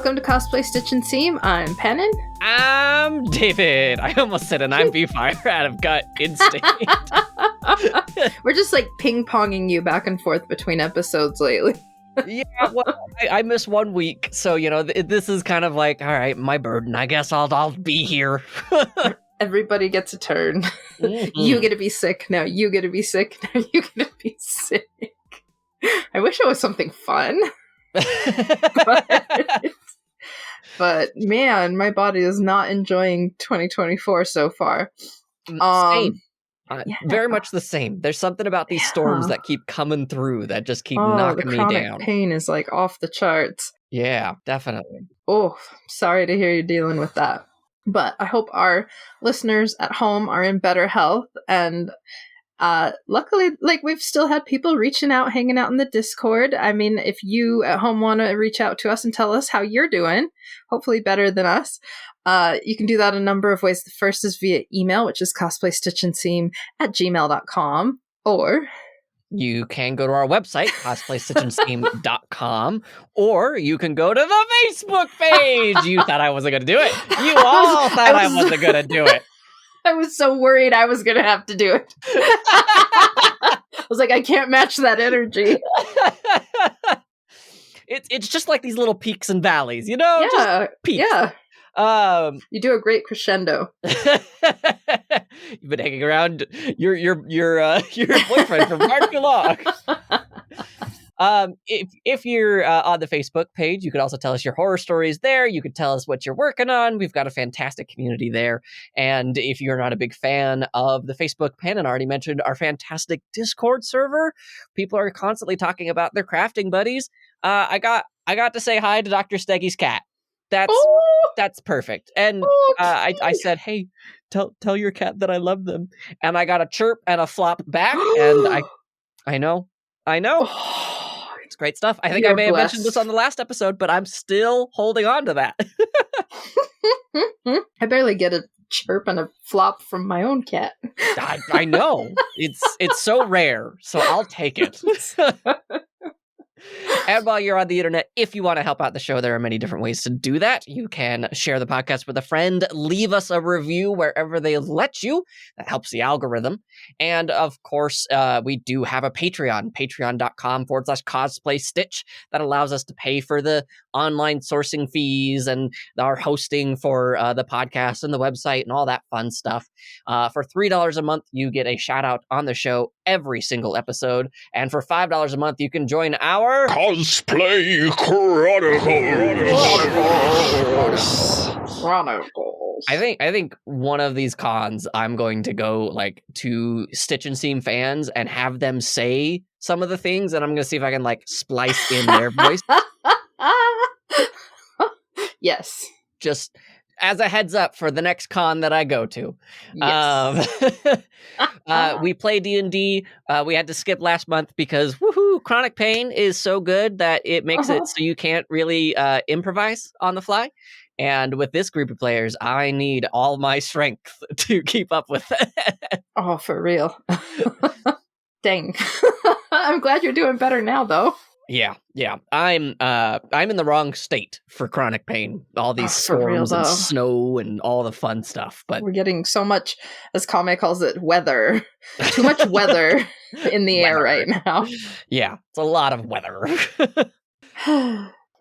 welcome to Cosplay Stitch and Seam. I'm Pennon. I'm David. I almost said an I'm B-Fire out of gut instinct. We're just like ping-ponging you back and forth between episodes lately. Yeah, well, I missed 1 week, so, you know, this is kind of like, all right, my burden. I guess I'll be here. Everybody gets a turn. Mm-hmm. You get to be sick. Now you get to be sick. Now you get to be sick. I wish it was something fun. But man, my body is not enjoying 2024 so far. Same. Yeah. Very much the same. There's something about these storms that keep coming through that just keep the knocking me chronic down. Pain is like off the charts. Yeah, definitely. Oh, sorry to hear you're dealing with that. But I hope our listeners at home are in better health. And luckily, like, we've still had people reaching out, hanging out in the Discord. I mean, if you at home want to reach out to us and tell us how you're doing, hopefully better than us, you can do that a number of ways. The first is via email, which is cosplaystitchandseam@gmail.com, or you can go to our website, cosplaystitchandseam.com, or you can go to the Facebook page. You thought I wasn't going to do it. You all thought I wasn't going to do it. I was so worried I was going to have to do it. I was like, I can't match that energy. It's just like these little peaks and valleys, you know? Yeah, just peaks. Yeah. You do a great crescendo. You've been hanging around your boyfriend for far too long. If you're on the Facebook page, you could also tell us your horror stories there. You could tell us what you're working on. We've got a fantastic community there. And if you're not a big fan of the Facebook, Pennon already mentioned our fantastic Discord server. People are constantly talking about their crafting buddies. I got to say hi to Dr. Steggy's cat. That's perfect. And I said, hey, tell your cat that I love them. And I got a chirp and a flop back. And I know. It's great stuff. I think I may have mentioned this on the last episode, but I'm still holding on to that. I barely get a chirp and a flop from my own cat. I know. It's so rare, so I'll take it. And while you're on the internet, if you want to help out the show, there are many different ways to do that. You can share the podcast with a friend, leave us a review wherever they let you. That helps the algorithm. And of course, we do have a Patreon, patreon.com/cosplaystitch. That allows us to pay for the online sourcing fees and our hosting for the podcast and the website and all that fun stuff. For $3 a month, you get a shout out on the show every single episode. And for $5 a month, you can join our Cosplay Chronicles. I think one of these cons I'm going to go like to Stitch and Seam fans and have them say some of the things, and I'm going to see if I can like splice in their voice. Yes. Just as a heads up for the next con that I go to. Yes. We play D&D. We had to skip last month because Chronic Pain is so good that it makes it so you can't really improvise on the fly. And with this group of players, I need all my strength to keep up with it. Oh, for real. Dang. I'm glad you're doing better now, though. Yeah. I'm in the wrong state for Chronic Pain. All these storms and snow and all the fun stuff. But we're getting so much, as Kame calls it, weather. Too much weather in the air right now. Yeah, it's a lot of weather.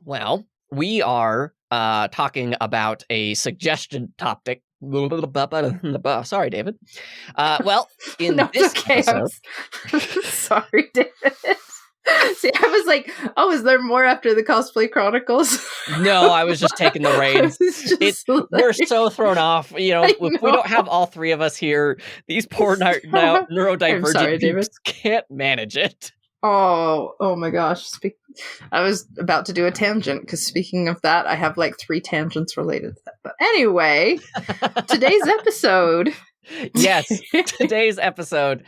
Well, we are talking about a suggestion topic. Sorry, David. Well, in this episode... Sorry, David. See, I was like, oh, is there more after the Cosplay Chronicles? No, I was just taking the reins. We're so thrown off. You know, if we don't have all three of us here, these poor neurodivergent peeps can't manage it. Oh my gosh. I was about to do a tangent, because speaking of that, I have like 3 tangents related to that. But anyway, today's episode... Yes, today's episode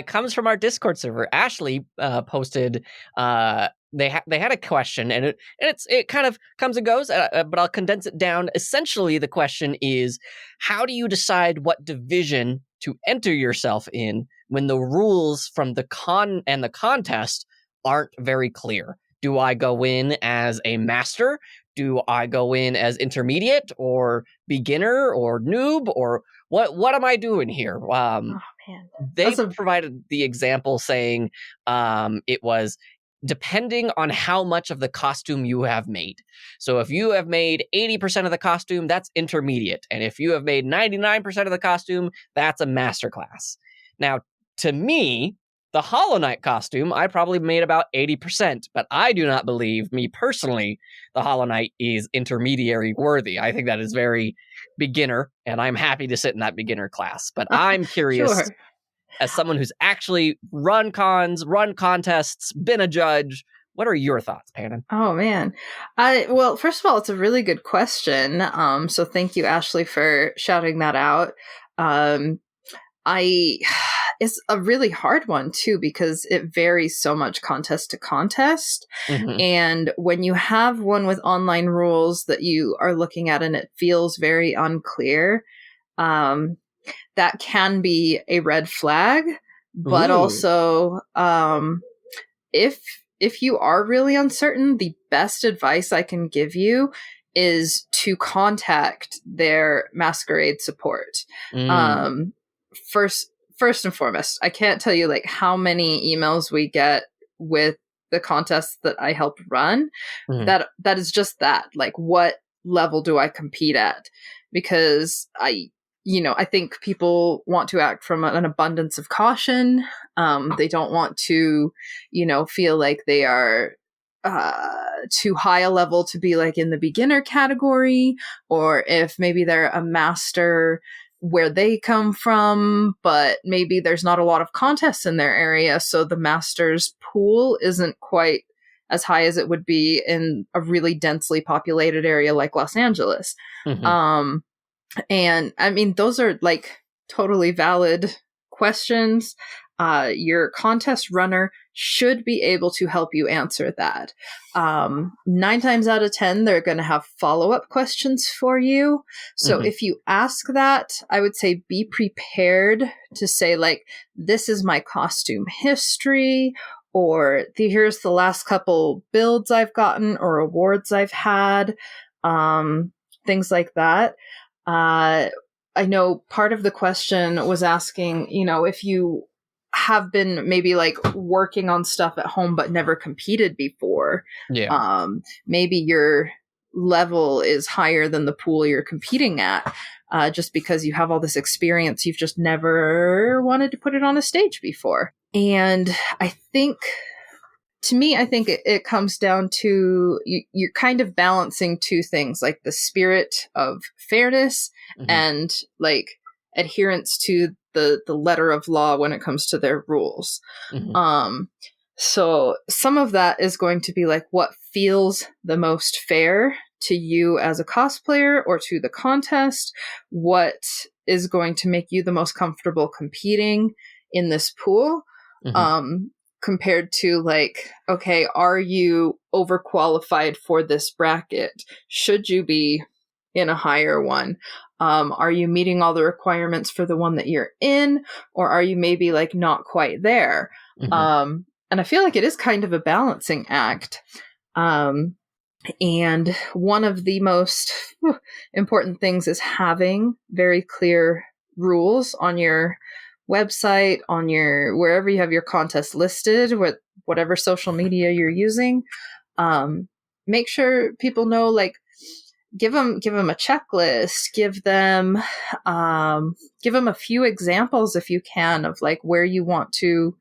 comes from our Discord server. Ashley posted they had a question, and it kind of comes and goes, but I'll condense it down. Essentially, the question is, how do you decide what division to enter yourself in when the rules from the con and the contest aren't very clear? Do I go in as a master? Do I go in as intermediate or beginner or noob, or what am I doing here? Oh man, They provided the example saying it was depending on how much of the costume you have made. So if you have made 80% of the costume, that's intermediate. And if you have made 99% of the costume, that's a masterclass. Now, to me, the Hollow Knight costume, I probably made about 80%, but I do not believe, me personally, the Hollow Knight is intermediary worthy. I think that is very beginner, and I'm happy to sit in that beginner class. But I'm curious, sure. as someone who's actually run cons, run contests, been a judge, what are your thoughts, Pannon? Oh man. Well, first of all, it's a really good question. So thank you, Ashley, for shouting that out. It's a really hard one too, because it varies so much contest to contest. Mm-hmm. And when you have one with online rules that you are looking at and it feels very unclear, that can be a red flag. But Ooh. also, if you are really uncertain, the best advice I can give you is to contact their Masquerade support. First and foremost, I can't tell you like how many emails we get with the contests that I help run. Mm-hmm. That is just that. Like, what level do I compete at? Because I think people want to act from an abundance of caution. They don't want to, feel like they are too high a level to be like in the beginner category, or if maybe they're a master where they come from, but maybe there's not a lot of contests in their area, so the master's pool isn't quite as high as it would be in a really densely populated area like Los Angeles. Mm-hmm. And I mean, those are like totally valid questions. Your contest runner should be able to help you answer that. 9 times out of 10, they're going to have follow-up questions for you. So Mm-hmm. if you ask that, I would say be prepared to say like, this is my costume history, or here's the last couple builds I've gotten or awards I've had, things like that. I know part of the question was asking, if you have been maybe like working on stuff at home but never competed before. Yeah. Maybe your level is higher than the pool you're competing at, just because you have all this experience. You've just never wanted to put it on a stage before. And I think it comes down to you're kind of balancing two things, like the spirit of fairness Mm-hmm. and like adherence to the letter of law when it comes to their rules. Mm-hmm. So some of that is going to be like what feels the most fair to you as a cosplayer or to the contest, what is going to make you the most comfortable competing in this pool. Mm-hmm. Compared to like, okay, are you overqualified for this bracket? Should you be in a higher one? Are you meeting all the requirements for the one that you're in, or are you maybe like not quite there? Mm-hmm. And I feel like it is kind of a balancing act. And one of the most important things is having very clear rules on your website, on your wherever you have your contest listed, with whatever social media you're using. Make sure people know, like, give them a checklist, give them a few examples if you can of like where you want to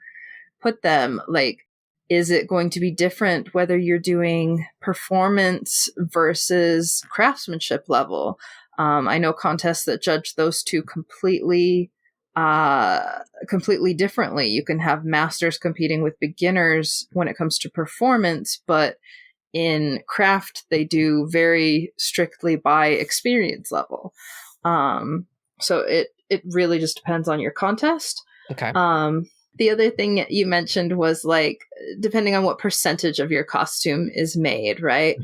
put them. Like, is it going to be different whether you're doing performance versus craftsmanship level? I know contests that judge those two completely differently. You can have masters competing with beginners when it comes to performance, but in craft they do very strictly by experience level. So it really just depends on your contest. Okay. The other thing you mentioned was like, depending on what percentage of your costume is made, right?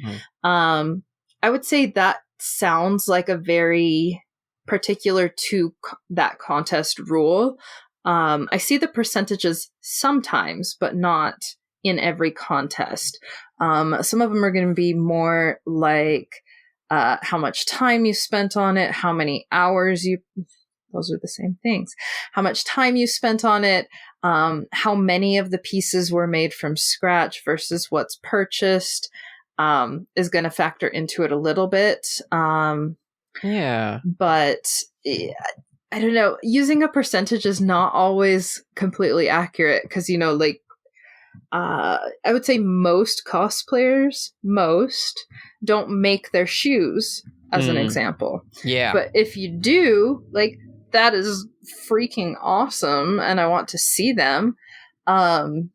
Mm-hmm. I would say that sounds like a very particular to that contest rule. I see the percentages sometimes, but not in every contest. Some of them are going to be more like how much time you spent on it, how many hours those are the same things, how much time you spent on it, how many of the pieces were made from scratch versus what's purchased, is going to factor into it a little bit. Yeah. But I don't know, using a percentage is not always completely accurate because, like, I would say most cosplayers, don't make their shoes, as an example. Yeah. But if you do, like, that is freaking awesome, and I want to see them. And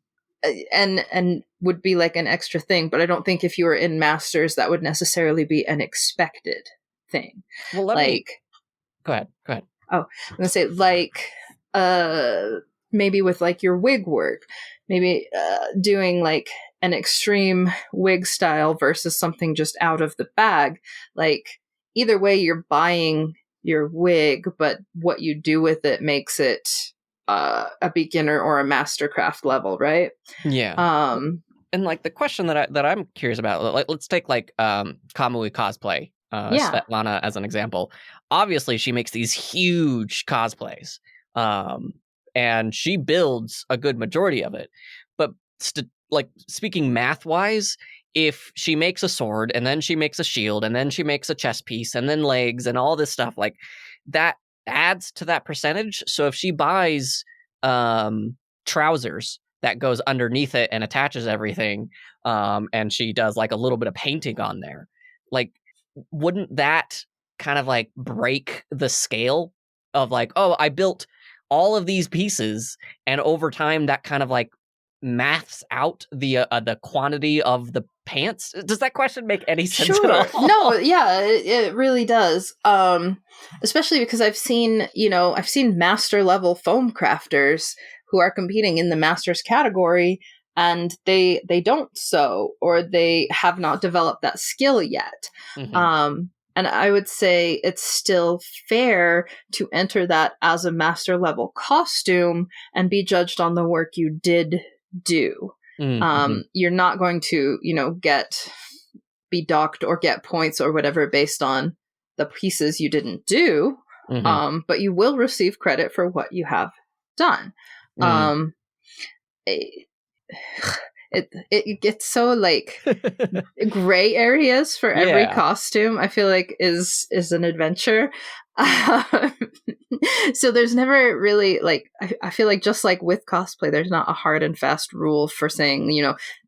would be like an extra thing, but I don't think if you were in Masters that would necessarily be an expected thing. Well, go ahead. Oh, I'm gonna say, like, maybe with like your wig work, maybe doing like an extreme wig style versus something just out of the bag. Like, either way, you're buying your wig, but what you do with it makes it a beginner or a mastercraft level, right? Yeah. And like the question that I'm curious about, like, let's take like Kamui cosplay, Svetlana as an example. Obviously, she makes these huge cosplays, and she builds a good majority of it. But like, speaking math wise, if she makes a sword and then she makes a shield and then she makes a chest piece and then legs and all this stuff, like, that adds to that percentage. So if she buys trousers that goes underneath it and attaches everything, and she does like a little bit of painting on there, like, wouldn't that kind of like break the scale of like, oh, I built all of these pieces, and over time that kind of like maths out the quantity of the pants? Does that question make any sense at all? No, yeah, it really does. Especially because I've seen master level foam crafters who are competing in the masters category, and they don't sew, or they have not developed that skill yet. Mm-hmm. And I would say it's still fair to enter that as a master level costume and be judged on the work you did do. Mm-hmm. You're not going to, be docked or get points or whatever based on the pieces you didn't do. Mm-hmm. But you will receive credit for what you have done. It gets so like gray areas for every costume, I feel like is an adventure. So there's never really, like, I feel like just like with cosplay, there's not a hard and fast rule for saying,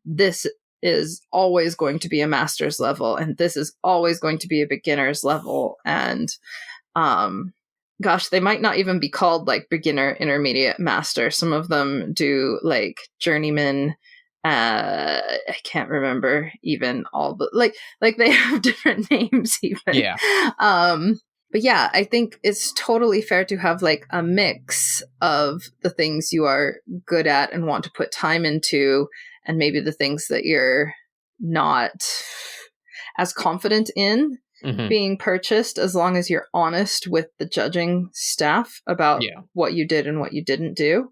this is always going to be a master's level and this is always going to be a beginner's level. And gosh, they might not even be called like beginner, intermediate, master. Some of them do like journeyman. I can't remember even all, but like they have different names even. Yeah. But yeah, I think it's totally fair to have like a mix of the things you are good at and want to put time into, and maybe the things that you're not as confident in being purchased, as long as you're honest with the judging staff about what you did and what you didn't do.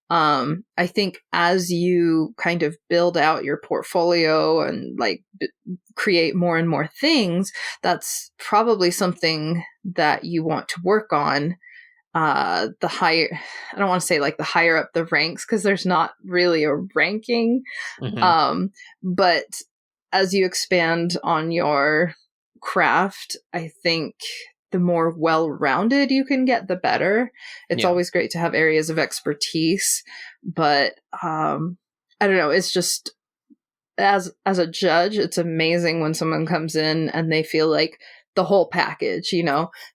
I think as you kind of build out your portfolio and like create more and more things, that's probably something that you want to work on. I don't want to say like the higher up the ranks, because there's not really a ranking. But as you expand on your craft, I think the more well-rounded you can get, the better. It's always great to have areas of expertise, but I don't know, it's just, as a judge, it's amazing when someone comes in and they feel like the whole package,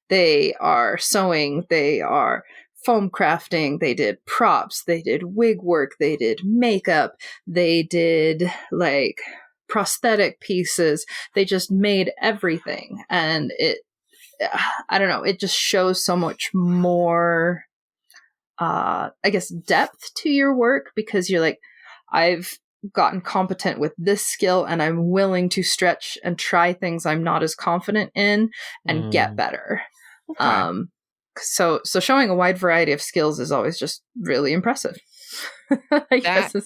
they are sewing, they are foam crafting, they did props, they did wig work, they did makeup, they did like prosthetic pieces, they just made everything. And I don't know, it just shows so much more, I guess, depth to your work, because you're like, I've gotten competent with this skill and I'm willing to stretch and try things I'm not as confident in and get better. Okay. So showing a wide variety of skills is always just really impressive. I guess.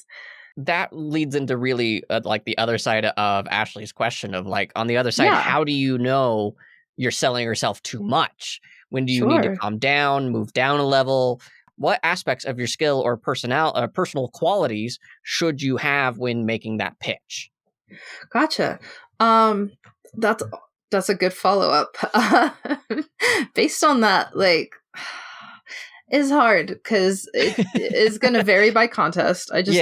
that leads into really like the other side of Ashley's question of like, on the other side, Yeah. how do you know you're selling yourself too much? When do you need to Sure. calm down, move down a level? What aspects of your skill or personal qualities should you have when making that pitch? Gotcha. That's a good follow-up. Based on that, like, it's hard because it is going to vary by contest. I just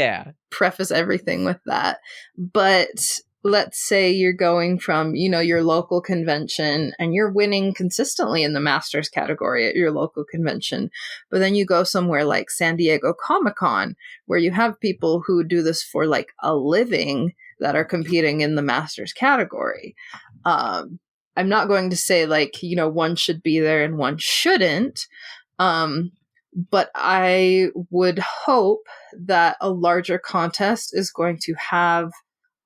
preface everything with that. But let's say you're going from, your local convention and you're winning consistently in the Masters category at your local convention. But then you go somewhere like San Diego Comic-Con, where you have people who do this for like a living that are competing in the Masters category. I'm not going to say like, one should be there and one shouldn't. But I would hope that a larger contest is going to have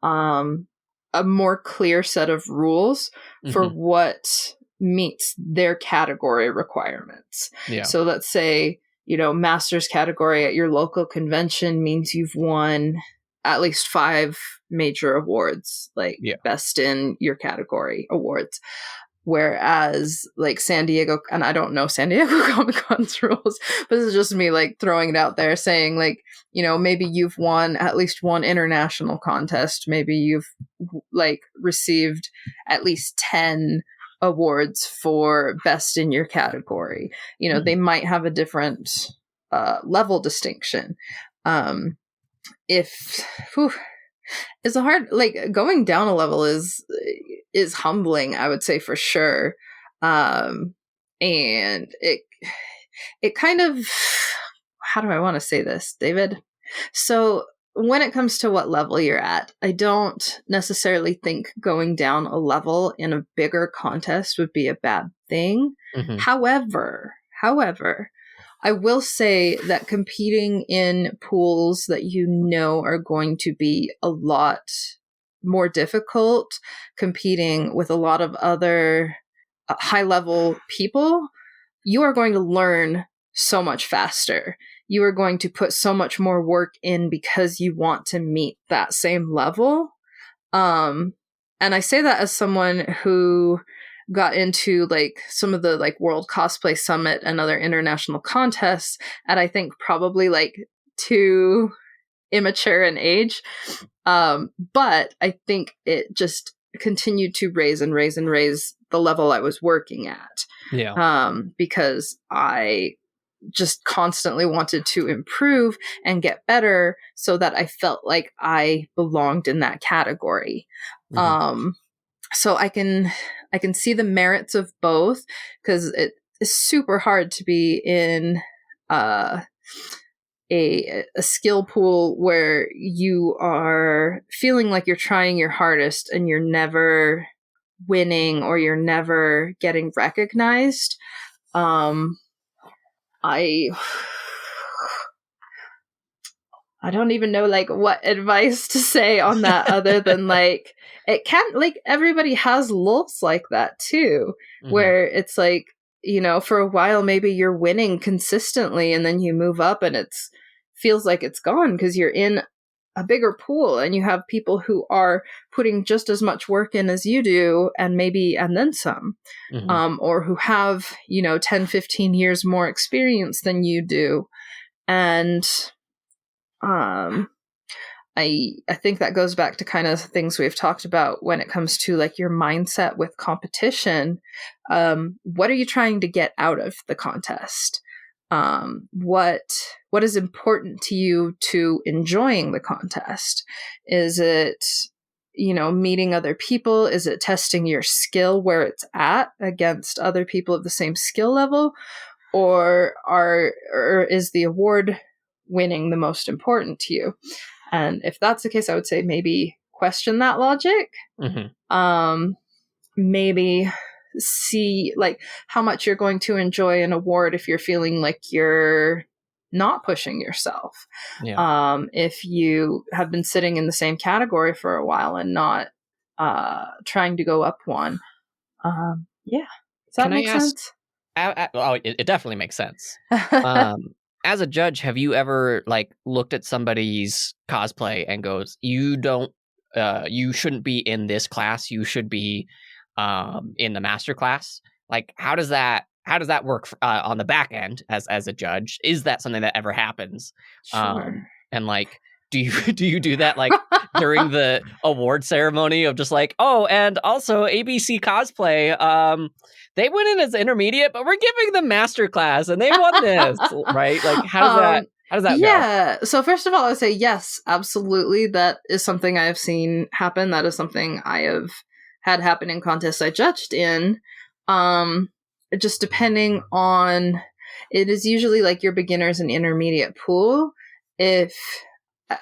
a more clear set of rules for what meets their category requirements. Yeah. So let's say, Masters category at your local convention means you've won at least 5 major awards, like best in your category awards. Whereas like San Diego, and I don't know San Diego Comic-Con's rules, but this is just me like throwing it out there saying like, maybe you've won at least one international contest. Maybe you've like received at least 10 awards for best in your category. They might have a different level distinction. It's a hard, like going down a level is humbling, I would say for sure. And it kind of, how do I want to say this, David? So when it comes to what level you're at, I don't necessarily think going down a level in a bigger contest would be a bad thing. However, I will say that competing in pools that are going to be a lot more difficult, competing with a lot of other high-level people, you are going to learn so much faster. You are going to put so much more work in because you want to meet that same level. And I say that as someone who got into like some of the like World Cosplay Summit and other international contests at I think probably like too immature in age. But I think it just continued to raise the level I was working at. Yeah. Because I just constantly wanted to improve and get better so that I felt like I belonged in that category. So I can see the merits of both, because it is super hard to be in a skill pool where you are feeling like you're trying your hardest and you're never winning or you're never getting recognized. I don't even know like what advice to say on that other than like it can't, like everybody has lulls like that too, where it's like, for a while maybe you're winning consistently and then you move up and it's feels like it's gone because you're in a bigger pool and you have people who are putting just as much work in as you do and then some, or who have 10-15 years more experience than you do. And I think that goes back to kind of things we've talked about when it comes to like your mindset with competition. What are you trying to get out of the contest? What is important to you to enjoying the contest? Is it, meeting other people? Is it testing your skill where it's at against other people of the same skill level? Or is the award winning the most important to you? And if that's the case, I would say maybe question that logic. Maybe see like how much you're going to enjoy an award if you're feeling like you're not pushing yourself. If you have been sitting in the same category for a while and not trying to go up one. Does that make sense? It definitely makes sense. as a judge, have you ever like looked at somebody's cosplay and goes, you shouldn't be in this class, you should be in the master class? Like, how does that work on the back end as a judge? Is that something that ever happens? Sure. And like, do you do that like during the award ceremony of just like, oh, and also ABC cosplay, they went in as intermediate, but we're giving them master class and they won this, right? Like, how does that go? Yeah. So first of all, I would say yes, absolutely. That is something I have seen happen. That is something I have had happen in contests I judged in. Just depending on, it is usually like your beginners and intermediate pool. If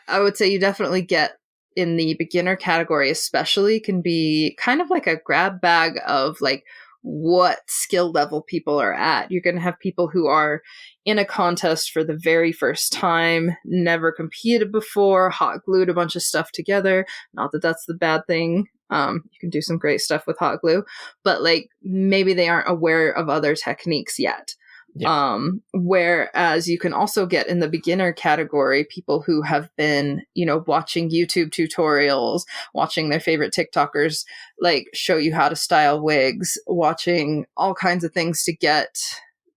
I would say you definitely get in the beginner category, especially, can be kind of like a grab bag of like what skill level people are at. You're going to have people who are in a contest for the very first time, never competed before, hot glued a bunch of stuff together. Not that that's the bad thing. You can do some great stuff with hot glue, but like maybe they aren't aware of other techniques yet. Yeah. Whereas you can also get in the beginner category people who have been, watching YouTube tutorials, watching their favorite TikTokers like show you how to style wigs, watching all kinds of things to get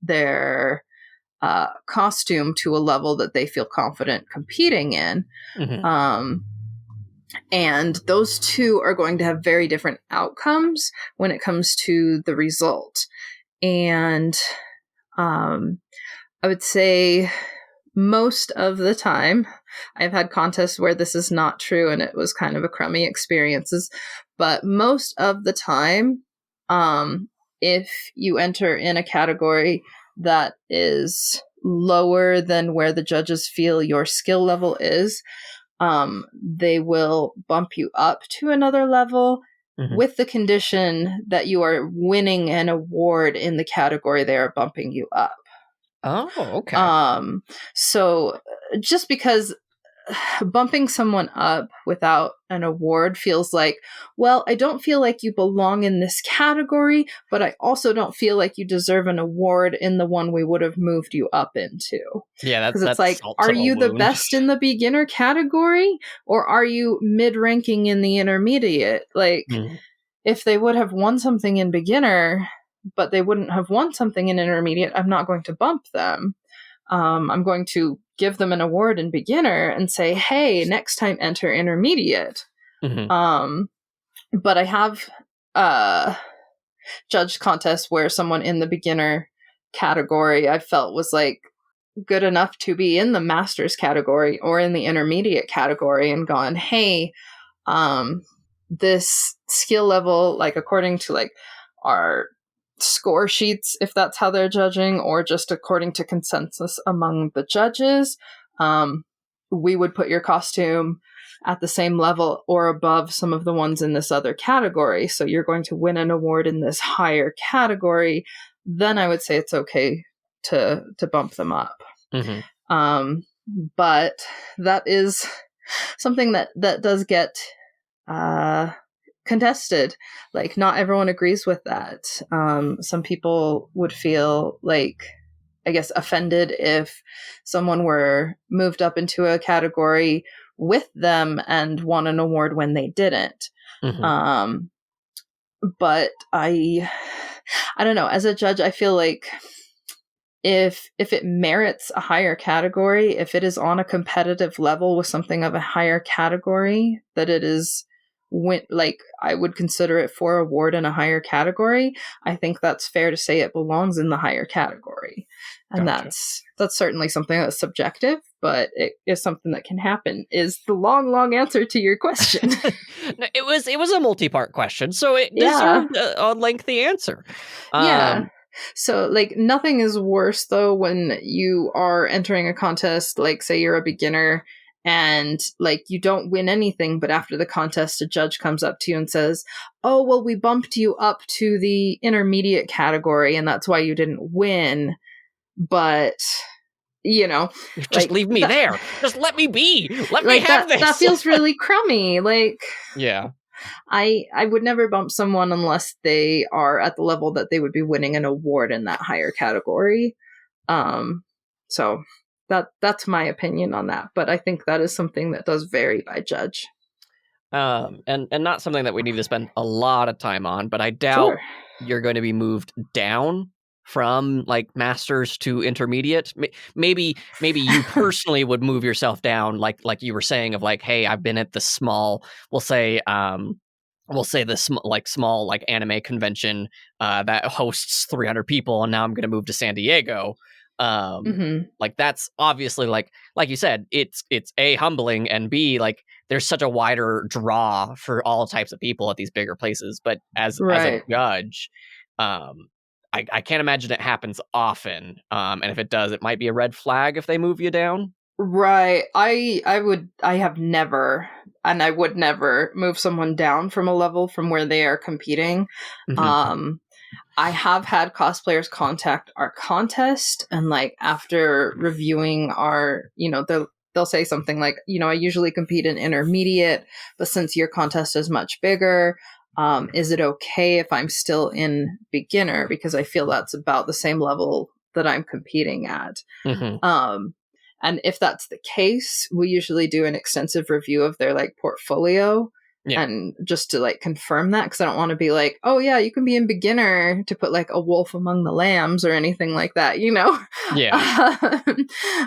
their costume to a level that they feel confident competing in. Mm-hmm. And those two are going to have very different outcomes when it comes to the result. And I would say most of the time, I've had contests where this is not true and it was kind of a crummy experiences, but most of the time, if you enter in a category that is lower than where the judges feel your skill level is, they will bump you up to another level. Mm-hmm. With the condition that you are winning an award in the category they are bumping you up. Oh, okay. So just because bumping someone up without an award feels like, well, I don't feel like you belong in this category, but I also don't feel like you deserve an award in the one we would have moved you up into. Yeah, because it's like, are you the best in the beginner category, or are you mid-ranking in the intermediate? Like, if they would have won something in beginner, but they wouldn't have won something in intermediate, I'm not going to bump them. I'm going to give them an award in beginner and say, hey, next time enter intermediate. Mm-hmm. But I have judged contests where someone in the beginner category I felt was like good enough to be in the master's category or in the intermediate category and gone, hey, this skill level, like according to like our score sheets, if that's how they're judging, or just according to consensus among the judges, we would put your costume at the same level or above some of the ones in this other category. So you're going to win an award in this higher category. Then I would say it's okay to bump them up. Mm-hmm. But that is something that does get contested. Like, not everyone agrees with that. Some people would feel like, I guess, offended if someone were moved up into a category with them and won an award when they didn't. Mm-hmm. But I don't know. As a judge, I feel like if it merits a higher category, if it is on a competitive level with something of a higher category, that it is like I would consider it for award in a higher category, I think that's fair to say it belongs in the higher category. And gotcha. That's certainly something that's subjective, but it is something that can happen, is the long answer to your question. It was a multi-part question, so it deserved a lengthy answer. Yeah. So, like, nothing is worse, though, when you are entering a contest, like, say you're a beginner, and, like, you don't win anything, but after the contest, a judge comes up to you and says, oh, well, we bumped you up to the intermediate category, and that's why you didn't win. But, just like, leave me there. Just let me be. Let me have this. That feels really crummy. Like, yeah. I would never bump someone unless they are at the level that they would be winning an award in that higher category. So That's my opinion on that. But I think that is something that does vary by judge. And not something that we need to spend a lot of time on, but I doubt Sure. you're going to be moved down from like masters to intermediate. Maybe you personally would move yourself down, like you were saying, of like, hey, I've been at the small, we'll say this small like anime convention that hosts 300 people, and now I'm going to move to San Diego. Like that's obviously like you said, it's A, humbling, and B, like there's such a wider draw for all types of people at these bigger places. But as a judge, I can't imagine it happens often. And if it does, it might be a red flag if they move you down. Right. I have never, and I would never move someone down from a level from where they are competing. I have had cosplayers contact our contest, and like after reviewing our, they'll say something like, I usually compete in intermediate, but since your contest is much bigger, is it okay if I'm still in beginner? Because I feel that's about the same level that I'm competing at. And if that's the case, we usually do an extensive review of their like portfolio. Yeah. And just to like confirm that, because I don't want to be like, oh yeah, you can be in beginner to put like a wolf among the lambs or anything like that, Yeah.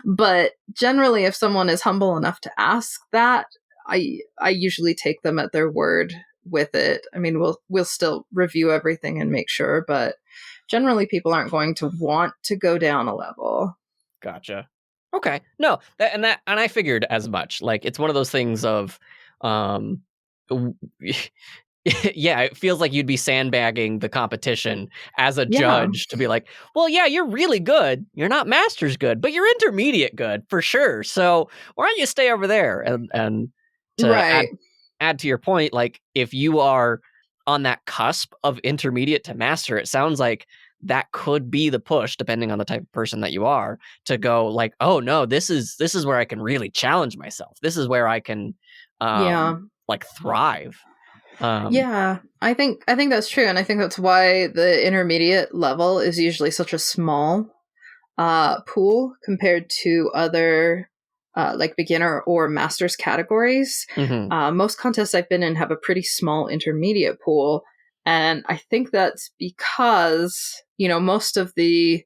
But generally, if someone is humble enough to ask that, I usually take them at their word with it. I mean, we'll still review everything and make sure, but generally people aren't going to want to go down a level. Gotcha. Okay. No, and I figured as much. Like it's one of those things of yeah, it feels like you'd be sandbagging the competition as a judge to be like, well, yeah, you're really good. You're not masters good, but you're intermediate good for sure. So why don't you stay over there? And to add to your point, like if you are on that cusp of intermediate to master, it sounds like that could be the push, depending on the type of person that you are, to go like, oh no, this is where I can really challenge myself. This is where I can like thrive. I think that's true, and I think that's why the intermediate level is usually such a small pool compared to other like beginner or master's categories. Most contests I've been in have a pretty small intermediate pool, and I think that's because most of the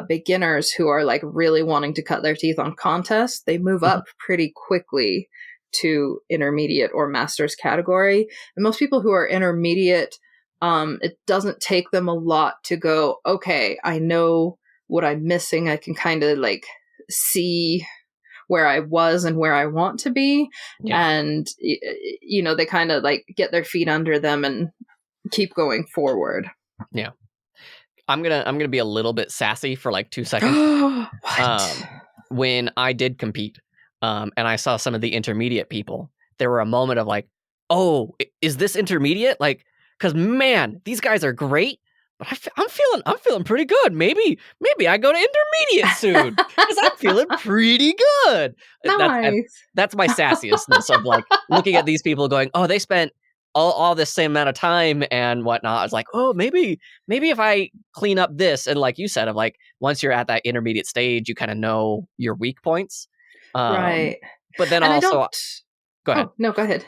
beginners who are like really wanting to cut their teeth on contests, they move up pretty quickly to intermediate or master's category. And most people who are intermediate, it doesn't take them a lot to go, okay, I know what I'm missing. I can kind of like see where I was and where I want to be. And, they kind of like get their feet under them and keep going forward. Yeah. I'm gonna be a little bit sassy for like 2 seconds. What? When I did compete, and I saw some of the intermediate people, there were a moment of like, oh, is this intermediate? Like, because man, these guys are great, but I'm feeling pretty good. Maybe I go to intermediate soon because I'm feeling pretty good. Nice. That's my sassier'sness of like looking at these people going, oh, they spent all this same amount of time and whatnot. I was like, oh, maybe if I clean up this, and like you said, of like once you're at that intermediate stage, you kind of know your weak points. Right. But then also, go ahead. Oh, no, go ahead.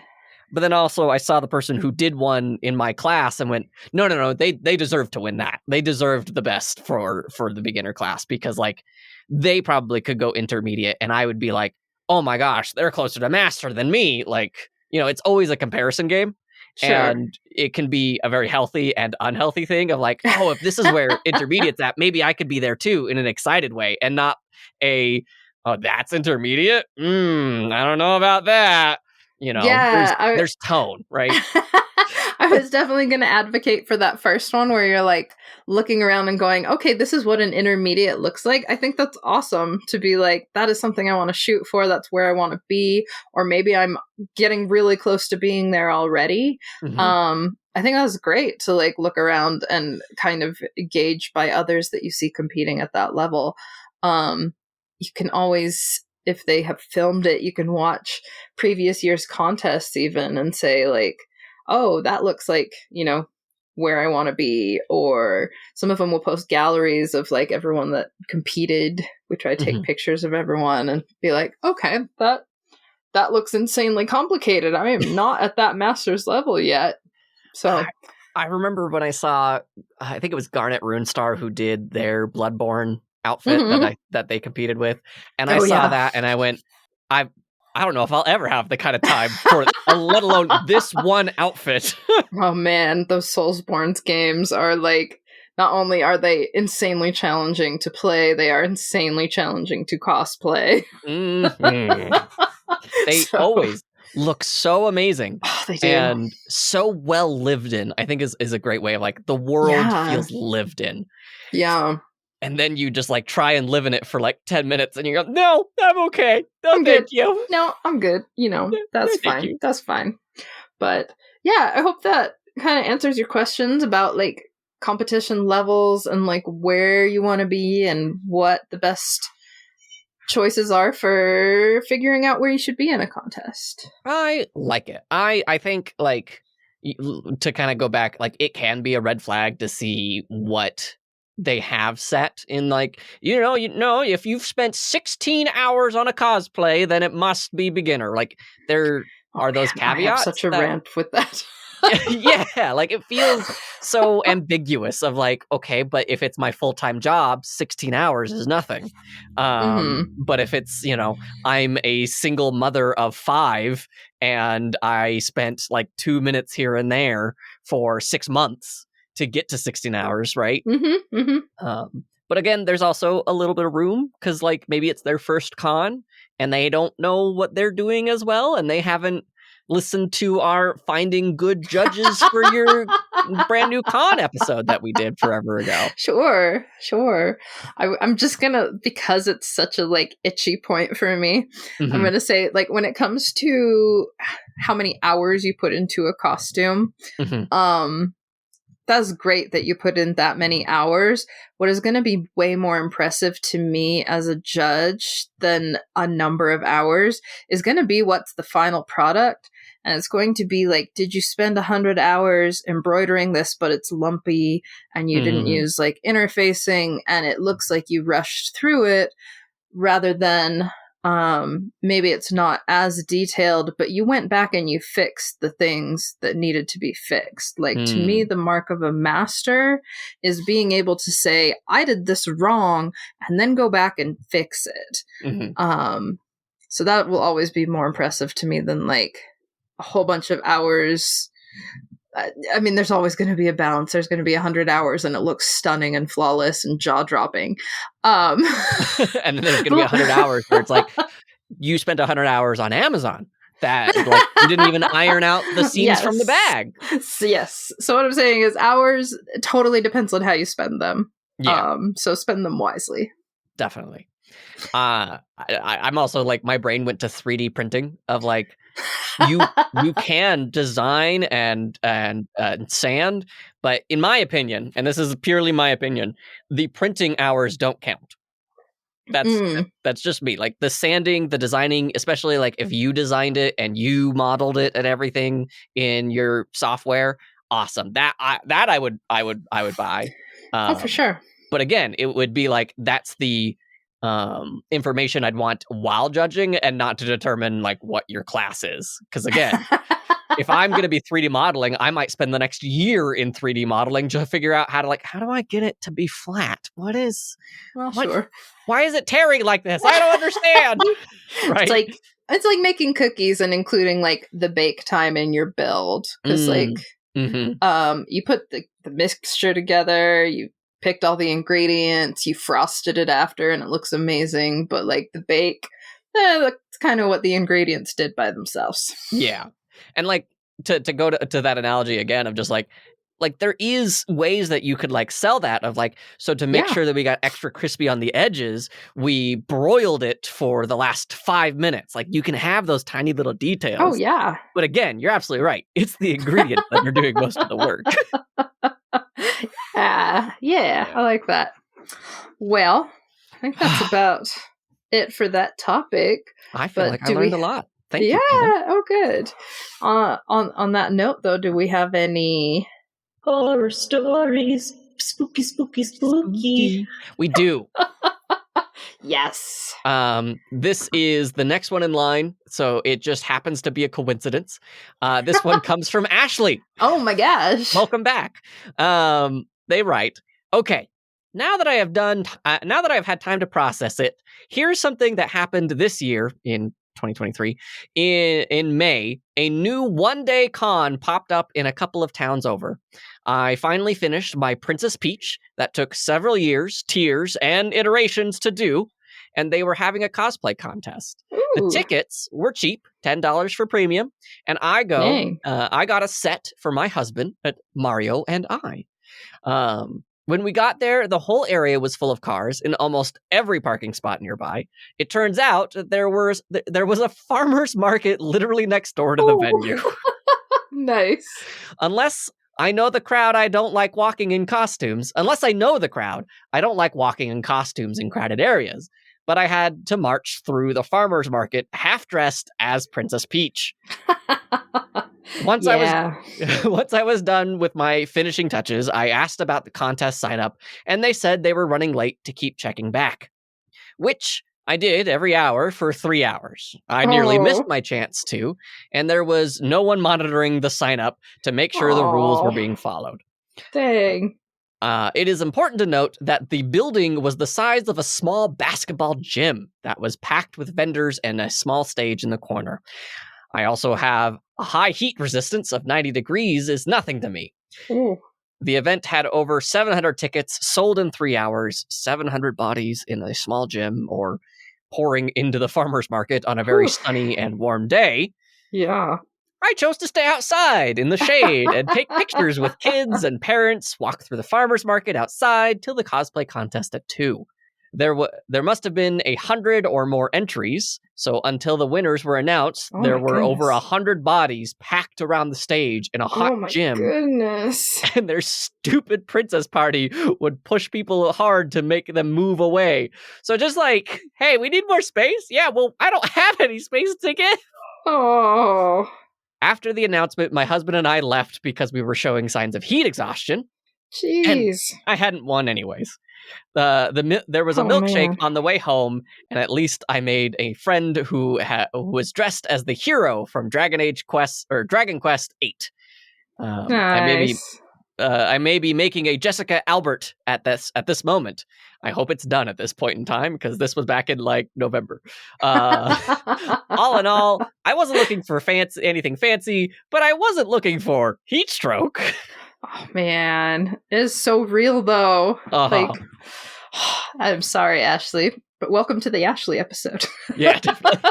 But then also, I saw the person who did one in my class and went, no, they deserved to win that. They deserved the best for the beginner class, because like they probably could go intermediate, and I would be like, oh my gosh, they're closer to master than me. Like, it's always a comparison game. Sure. And it can be a very healthy and unhealthy thing of like, oh, if this is where intermediate's at, maybe I could be there too, in an excited way, and not oh, that's intermediate? I don't know about that. There's tone, right? I was definitely going to advocate for that first one where you're like looking around and going, okay, this is what an intermediate looks like. I think that's awesome to be like, that is something I want to shoot for. That's where I want to be. Or maybe I'm getting really close to being there already. I think that was great to like look around and kind of gauge by others that you see competing at that level. You can always, if they have filmed it, you can watch previous year's contests even and say like, oh, that looks like, where I want to be, or some of them will post galleries of like everyone that competed. We try to take pictures of everyone and be like, okay, that looks insanely complicated. I am not at that master's level yet. So I remember when I saw, I think it was Garnet Runestar who did their Bloodborne outfit that they competed with, and I saw that and I went, I don't know if I'll ever have the kind of time for, let alone this one outfit. Oh man, those Soulsborne games are like, not only are they insanely challenging to play, they are insanely challenging to cosplay. They always look so amazing. Oh, they do. And so well lived in, I think is a great way of like, the world feels lived in. Yeah. And then you just like try and live in it for like 10 minutes and you go, no, I'm okay. No, I'm thank good. you. No, I'm good. You know, that's fine. You. That's fine. But yeah, I hope that kind of answers your questions about like competition levels and like where you want to be and what the best choices are for figuring out where you should be in a contest. I like it. I think like to kind of go back, like it can be a red flag to see what they have set in, like, you know, if you've spent 16 hours on a cosplay, then it must be beginner. Like there are those caveats. I have such a rant with that. Yeah, like it feels so ambiguous of like, okay, but if it's my full-time job, 16 hours is nothing. But if it's, you know, I'm a single mother of 5 and I spent like 2 minutes here and there for 6 months to get to 16 hours, right? But again, there's also a little bit of room because like maybe it's their first con and they don't know what they're doing as well, and they haven't listened to our Finding Good Judges for your brand new con episode that we did forever ago. Sure. I'm just gonna, because it's such a like itchy point for me, I'm gonna say like when it comes to how many hours you put into a costume, that's great that you put in that many hours. What is going to be way more impressive to me as a judge than a number of hours is going to be what's the final product. And it's going to be like, did you spend 100 hours embroidering this, but it's lumpy and you didn't use like interfacing and it looks like you rushed through it, rather than maybe it's not as detailed, but you went back and you fixed the things that needed to be fixed. Like to me, the mark of a master is being able to say, I did this wrong, and then go back and fix it. So that will always be more impressive to me than like a whole bunch of hours. I mean, there's always going to be a balance. There's going to be 100 hours and it looks stunning and flawless and jaw-dropping. And then there's going to be 100 hours where it's like, you spent 100 hours on Amazon that like you didn't even iron out the seams from the bag. Yes. So what I'm saying is hours totally depends on how you spend them. Yeah. So spend them wisely. Definitely. I'm also like, my brain went to 3D printing of like, you can design and sand, but in my opinion, and this is purely my opinion, the printing hours don't count. That's just me. Like the sanding, the designing, especially like if you designed it and you modeled it and everything in your software, awesome. That I would buy. Oh, for sure. But again, it would be like, that's the information I'd want while judging, and not to determine like what your class is. Because again, if I'm going to be 3D modeling, I might spend the next year in 3D modeling to figure out how do I get it to be flat? Sure. Why is it tearing like this? I don't understand. Right? It's like making cookies and including like the bake time in your build, because you put the mixture together, you picked all the ingredients, you frosted it after, and it looks amazing. But like the bake, that's kind of what the ingredients did by themselves. Yeah, and like to go to that analogy again of just like there is ways that you could like sell that of like, so to make sure that we got extra crispy on the edges, we broiled it for the last 5 minutes. Like you can have those tiny little details. Oh yeah. But again, you're absolutely right. It's the ingredient that are doing most of the work. Yeah, I like that. Well, I think that's about it for that topic. I feel like I learned a lot. Thank you. Yeah, oh good. On that note though, do we have any Horror stories. Spooky, spooky, spooky. We do. Yes. This is the next one in line, so it just happens to be a coincidence. This one comes from Ashley. Oh my gosh. Welcome back. They write, okay, now that I've had time to process it, here's something that happened this year in 2023. In May, a new one-day con popped up in a couple of towns over. I finally finished my Princess Peach that took several years, tears, and iterations to do, and they were having a cosplay contest. The Ooh. tickets were cheap, $10 for premium, and I Dang. got a set for my husband at Mario and I. When we got there, the whole area was full of cars in almost every parking spot nearby. It turns out that there was a farmer's market literally next door to the Ooh. venue. Nice. Unless I know the crowd, I don't like walking in costumes. Unless I know the crowd, I don't like walking in costumes in crowded areas. But I had to march through the farmer's market half-dressed as Princess Peach. Once I was done with my finishing touches, I asked about the contest sign-up, and they said they were running late to keep checking back. Which I did every hour for 3 hours. I nearly missed my chance to, and there was no one monitoring the sign-up to make sure the rules were being followed. Dang. It is important to note that the building was the size of a small basketball gym that was packed with vendors and a small stage in the corner. I also have a high heat resistance of 90 degrees is nothing to me. Ooh. The event had over 700 tickets sold in 3 hours, 700 bodies in a small gym, or pouring into the farmer's market on a very sunny and warm day. Yeah. I chose to stay outside in the shade and take pictures with kids and parents, walk through the farmer's market outside till the cosplay contest at 2. There must have been 100 or more entries, so until the winners were announced, there were over 100 bodies packed around the stage in a hot gym. Goodness. And their stupid princess party would push people hard to make them move away. So just like, hey, we need more space? Yeah, well, I don't have any space to get. Oh. After the announcement, my husband and I left because we were showing signs of heat exhaustion. Jeez. And I hadn't won anyways. There was a milkshake on the way home, and at least I made a friend who was dressed as the hero from Dragon Quest VIII. Nice. I may be making a Jessica Albert at this moment. I hope it's done at this point in time, because this was back in like November. All in all, I wasn't looking for anything fancy, but I wasn't looking for heat stroke. Oh man, it is so real though. Uh-huh. Like, I'm sorry, Ashley, but welcome to the Ashley episode. Yeah, definitely.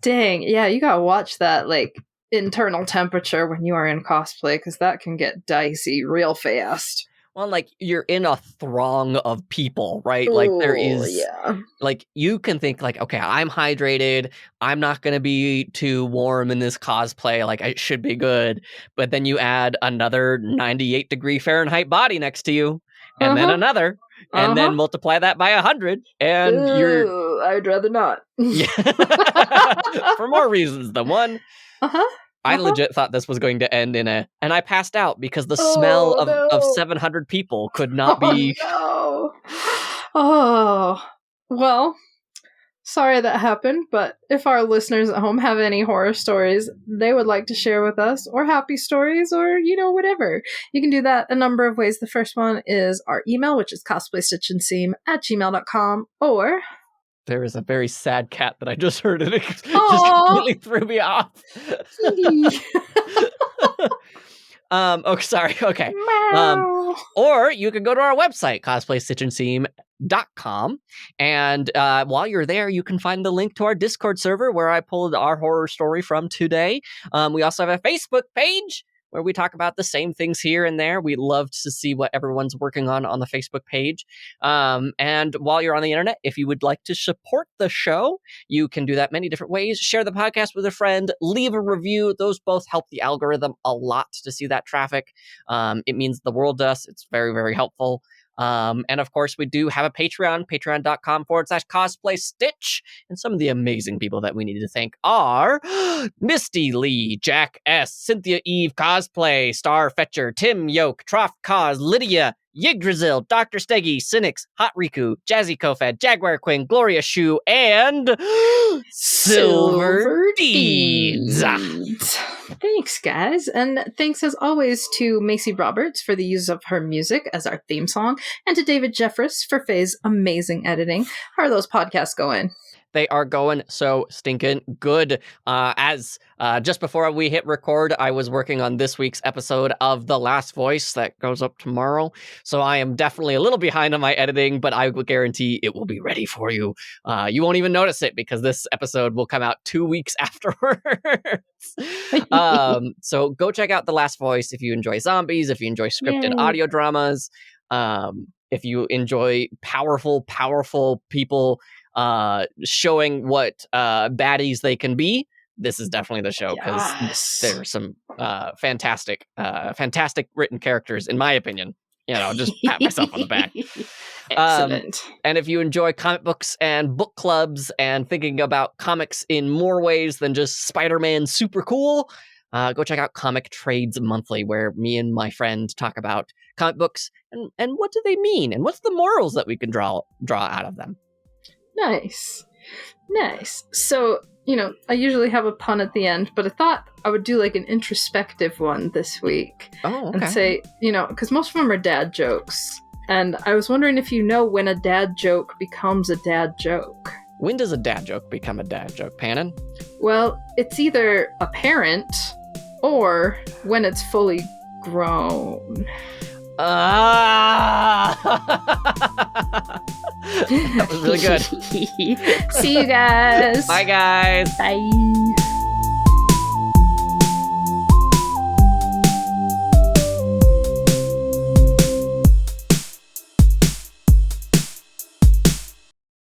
Dang, yeah, you gotta watch that like internal temperature when you are in cosplay, because that can get dicey real fast. Well, like, you're in a throng of people, right? Like, there is, like, you can think, like, okay, I'm hydrated, I'm not going to be too warm in this cosplay, like, I should be good, but then you add another 98 degree Fahrenheit body next to you, and then another, and then multiply that by 100, and you're... I'd rather not. Yeah. For more reasons than one. I legit thought this was going to end and I passed out because the smell of 700 people could not be... No. Oh, well, sorry that happened, but if our listeners at home have any horror stories they would like to share with us, or happy stories, or, whatever, you can do that a number of ways. The first one is our email, which is cosplaystitchandseam@gmail.com, or... There is a very sad cat that I just heard, and it just completely threw me off. Sorry. Okay. Or you can go to our website, cosplaystitchandseam.com, and while you're there, you can find the link to our Discord server where I pulled our horror story from today. We also have a Facebook page where we talk about the same things here and there. We love to see what everyone's working on the Facebook page. And while you're on the internet, if you would like to support the show, you can do that many different ways. Share the podcast with a friend, leave a review. Those both help the algorithm a lot to see that traffic. It means the world to us. It's very, very helpful. And of course, we do have a Patreon, patreon.com/cosplay Stitch. And some of the amazing people that we need to thank are Misty Lee, Jack S., Cynthia Eve Cosplay, Star Fetcher, Tim Yoke, Troff Cos, Lydia, Yggdrasil, Dr. Steggy, Cynics, Hot Riku, Jazzy Kofed, Jaguar Queen, Gloria Shu, and Silver Deeds. Thanks, guys. And thanks, as always, to Macy Roberts for the use of her music as our theme song, and to David Jeffress for Faye's amazing editing. How are those podcasts going? They are going so stinking good. As just before we hit record, I was working on this week's episode of The Last Voice that goes up tomorrow. So I am definitely a little behind on my editing, but I will guarantee it will be ready for you. You won't even notice it because this episode will come out 2 weeks afterwards. So go check out The Last Voice if you enjoy zombies, if you enjoy scripted audio dramas, if you enjoy powerful people showing what baddies they can be. This is definitely the show, because there's some fantastic written characters, in my opinion. You know, just pat myself on the back. Excellent. And if you enjoy comic books and book clubs and thinking about comics in more ways than just Spider-Man super cool, go check out Comic Trades Monthly, where me and my friend talk about comic books and what do they mean, and what's the morals that we can draw out of them. Nice. So, I usually have a pun at the end, but I thought I would do like an introspective one this week. Oh, okay. And say, because most of them are dad jokes. And I was wondering if you know when a dad joke becomes a dad joke. When does a dad joke become a dad joke, Pannon? Well, it's either apparent or when it's fully grown. That was really good. See you guys. Bye, guys. Bye.